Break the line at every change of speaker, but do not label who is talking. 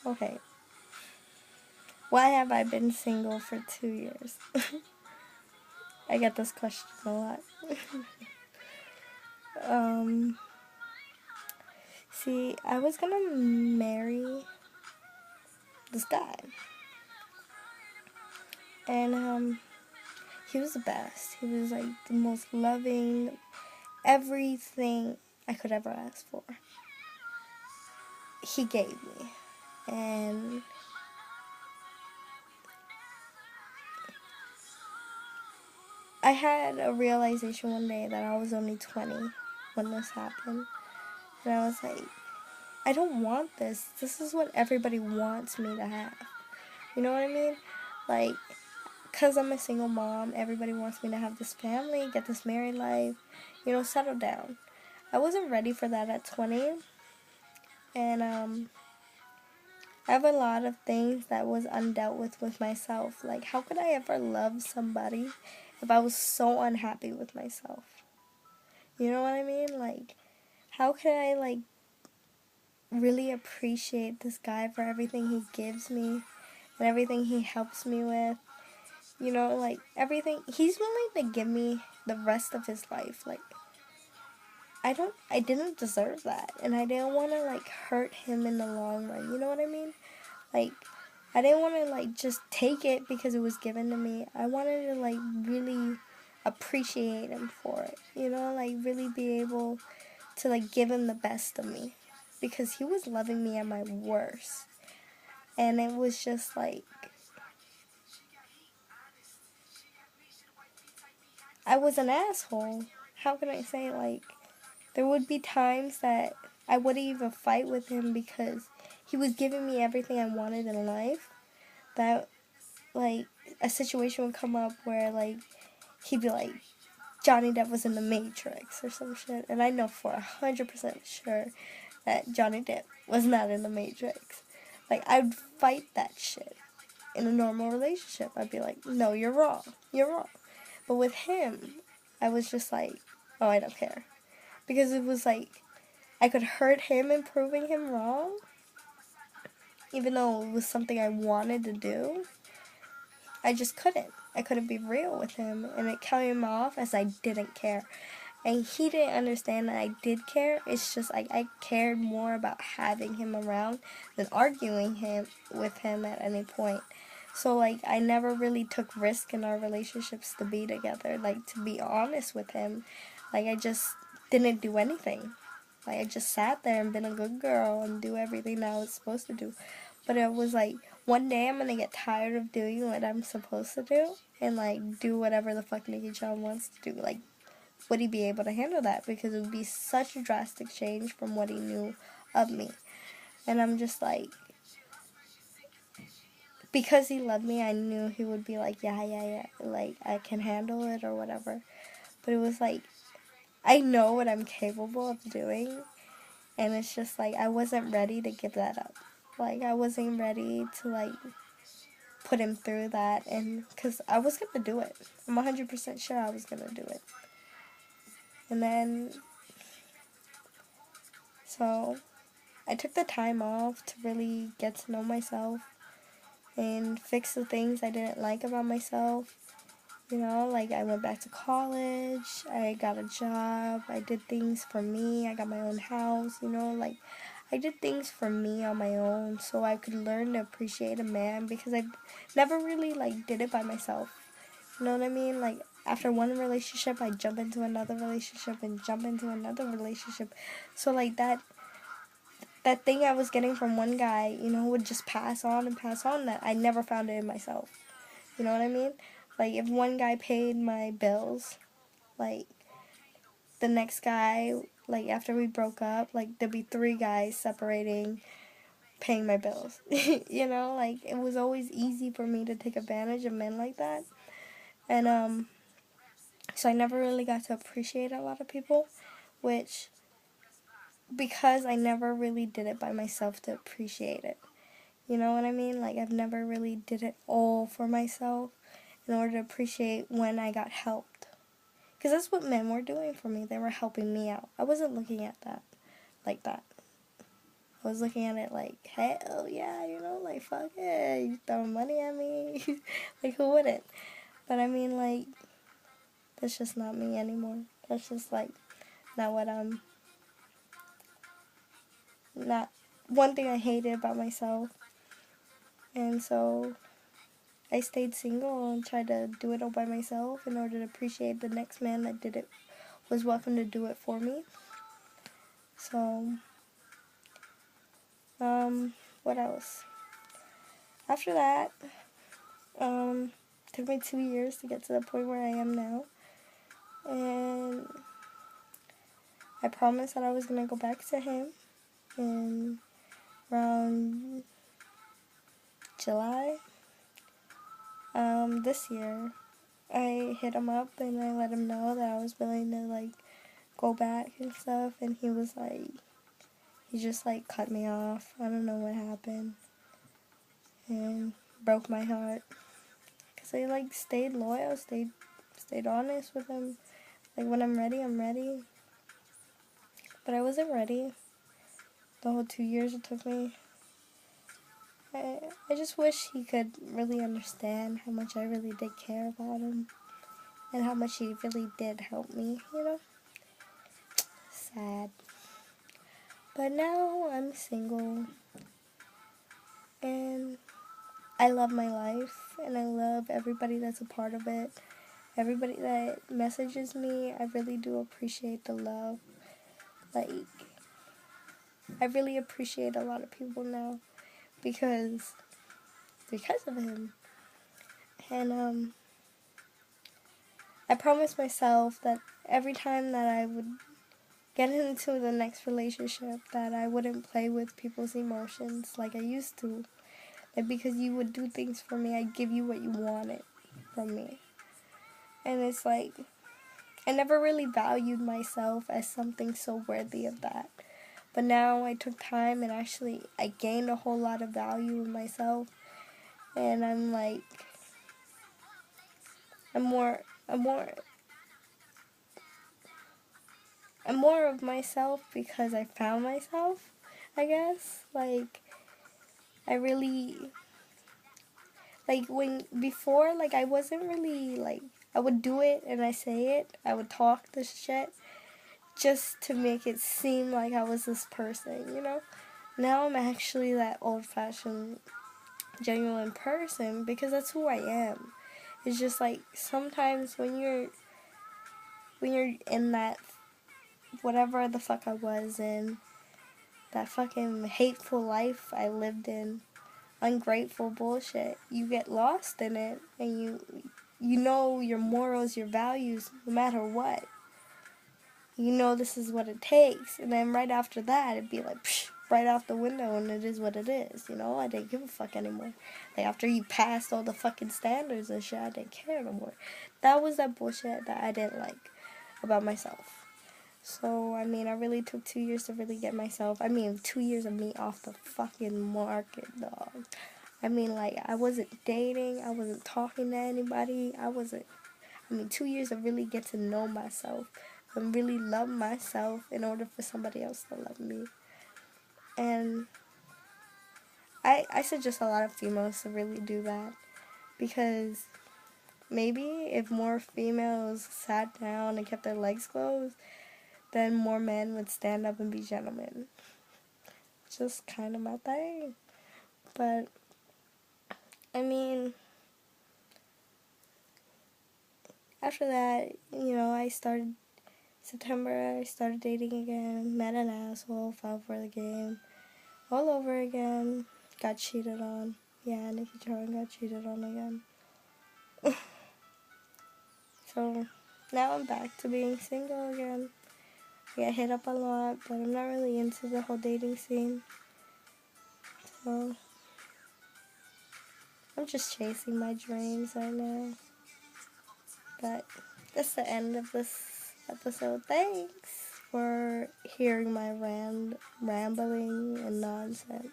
Okay. Why have I been single for 2 years? I get this question a lot. um, See, I was gonna marry this guy, and he was the best. He was like the most loving, everything I could ever ask for. He gave me, and I had a realization one day that I was only 20 when this happened, and I was like, I don't want this. This is what everybody wants me to have. You know what I mean? Like, because I'm a single mom, everybody wants me to have this family, get this married life, settle down. I wasn't ready for that at 20, and I have a lot of things that was undealt with myself. Like, how could I ever love somebody if I was so unhappy with myself? You know what I mean? Like, how could I, like, really appreciate this guy for everything he gives me and everything he helps me with? Like, everything. He's willing to give me the rest of his life. Like, I didn't deserve that. And I didn't want to, like, hurt him in the long run. You know what I mean? Like, I didn't want to, like, just take it because it was given to me. I wanted to, like, really appreciate him for it. Like, really be able to, like, give him the best of me. Because he was loving me at my worst. And it was just, like, I was an asshole. How can I say, like, there would be times that I wouldn't even fight with him because he was giving me everything I wanted in life. That, like, a situation would come up where, like, he'd be like, Johnny Depp was in the Matrix or some shit. And I know for 100% sure that Johnny Depp was not in the Matrix. Like, I'd fight that shit in a normal relationship. I'd be like, no, you're wrong. You're wrong. But with him, I was just like, oh, I don't care. Because it was like, I could hurt him in proving him wrong, even though it was something I wanted to do. I just couldn't. I couldn't be real with him, and it came off as I didn't care. And he didn't understand that I did care. It's just like I cared more about having him around than arguing with him at any point. So, like, I never really took risk in our relationships to be together. Like, to be honest with him, like, I just didn't do anything. Like, I just sat there and been a good girl and do everything that I was supposed to do. But it was like, one day I'm gonna get tired of doing what I'm supposed to do and, like, do whatever the fuck Nicky John wants to do. Like, would he be able to handle that? Because it would be such a drastic change from what he knew of me. And I'm just like, because he loved me, I knew he would be like, yeah, like, I can handle it or whatever. But it was like, I know what I'm capable of doing, and it's just like, I wasn't ready to give that up. Like, I wasn't ready to, like, put him through that, and because I was gonna do it. I'm 100% sure I was gonna do it. And then, so, I took the time off to really get to know myself and fix the things I didn't like about myself. Like, I went back to college, I got a job, I did things for me, I got my own house, like, I did things for me on my own so I could learn to appreciate a man because I never really, like, did it by myself. You know what I mean? Like, after one relationship, I jump into another relationship and jump into another relationship. So, like, that thing I was getting from one guy, would just pass on and pass on that I never found it in myself. You know what I mean? Like, if one guy paid my bills, like, the next guy, like, after we broke up, like, there'd be three guys separating, paying my bills. Like, it was always easy for me to take advantage of men like that. And, so I never really got to appreciate a lot of people, which, because I never really did it by myself to appreciate it. You know what I mean? Like, I've never really did it all for myself in order to appreciate when I got helped. Because that's what men were doing for me. They were helping me out. I wasn't looking at that like that. I was looking at it like, hell yeah, you know, like, fuck it, you throwing money at me? Like, who wouldn't? But I mean, like, that's just not me anymore. That's just, like, not what I'm, not, one thing I hated about myself. And so I stayed single and tried to do it all by myself in order to appreciate the next man that did it, was welcome to do it for me. So, what else? After that, took me 2 years to get to the point where I am now. And I promised that I was going to go back to him in around July. This year, I hit him up and I let him know that I was willing to, like, go back and stuff. And he was like, he just, like, cut me off. I don't know what happened. And broke my heart. Because I, like, stayed loyal, stayed honest with him. Like, when I'm ready, I'm ready. But I wasn't ready. The whole 2 years it took me. I just wish he could really understand how much I really did care about him. And how much he really did help me, you know? Sad. But now I'm single. And I love my life. And I love everybody that's a part of it. Everybody that messages me, I really do appreciate the love. Like, I really appreciate a lot of people now. Because of him. And, I promised myself that every time that I would get into the next relationship that I wouldn't play with people's emotions like I used to. That because you would do things for me, I'd give you what you wanted from me. And it's like, I never really valued myself as something so worthy of that. But now I took time and actually I gained a whole lot of value in myself. And I'm like, I'm more of myself because I found myself, I guess. Like, I really, like, before, like, I wasn't really, like, I would do it and I say it, I would talk this shit just to make it seem like I was this person, you know? Now I'm actually that old-fashioned, genuine person because that's who I am. It's just, like, sometimes when you're in that, whatever the fuck I was in, that fucking hateful life I lived in, ungrateful bullshit, you get lost in it and you know your morals, your values, no matter what. You know this is what it takes. And then right after that, it'd be like, psh, right out the window and it is what it is. You know, I didn't give a fuck anymore. Like, after you passed all the fucking standards and shit, I didn't care no more. That was that bullshit that I didn't like about myself. So, I mean, I really took 2 years to really get myself, 2 years of me off the fucking market, dog. I mean, like, I wasn't dating, I wasn't talking to anybody, 2 years to really get to know myself and really love myself in order for somebody else to love me. And I suggest a lot of females to really do that because maybe if more females sat down and kept their legs closed, then more men would stand up and be gentlemen. Just kind of my thing. But, I mean, after that, you know, September, I started dating again, met an asshole, fell for the game, all over again, got cheated on. Yeah, Nikki Charn got cheated on again. So, now I'm back to being single again. I get hit up a lot, but I'm not really into the whole dating scene. So, I'm just chasing my dreams right now. But that's the end of this episode. Thanks for hearing my rambling and nonsense.